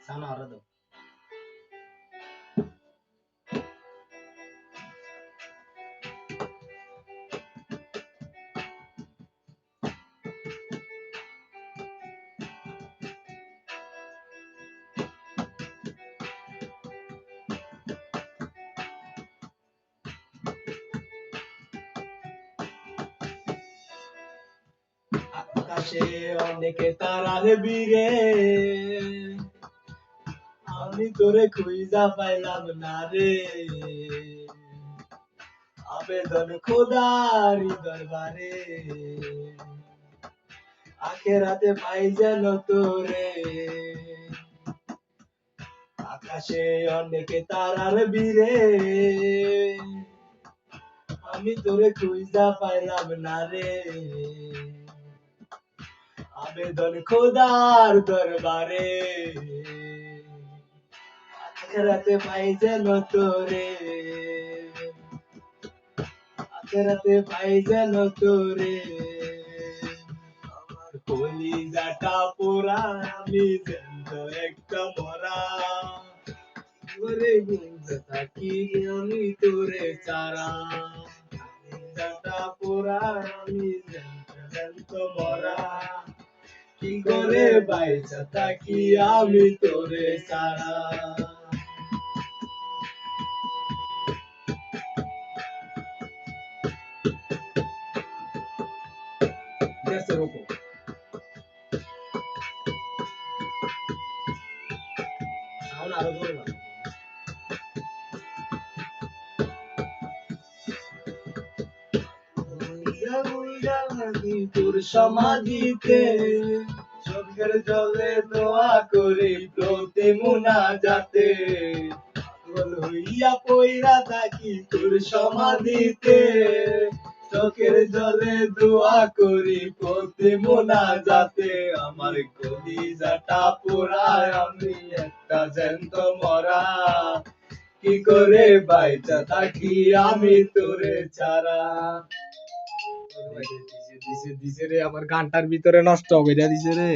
সানা আরো দাও। আকাশে অনেকে তারার বীরে, আমি তোরে খুঁজা পাইলাম না রে। আবেদন খোদারি দরবারে, আখেরাতে পাই যেন তোরে। আকাশে অনেকে তারার বীরে, আমি তোরে খুঁজা পাইলাম না রে। আবেদন খোদার দরবারে, আখেরাতে পাই যেন তোরে। আখেরাতে পাই যেন তোরে। আমার কলিজাটা পোড়া, আমি যেন একটা মরা। ওরে গুঞ্জে থাকি আমি তোরে ছাড়া। কলিজাটা পোড়া, আমি যেন মরা। কি করে বাইচা থাকি আমি তোরে ছাড়া। গ্যাসের উপর সাউন্ড আরো জোরে বাড়াও। তোর সমাধিতে চোখের জলে দোয়া করি প্রতি মুনাজাতে। পাগল হইয়া পইরা থাকি তোর সমাধিতে, চোখের জলে দোয়া করি প্রতি মুনাজাতে। আমার কলিজাটা পোড়ায়, আমি একটা জ্যান্ত মরা। কি করে বাইচা থাকি আমি তোরে ছাড়া। দিছে রে, আমার গানটার ভিতরে নষ্ট করে দিছে রে।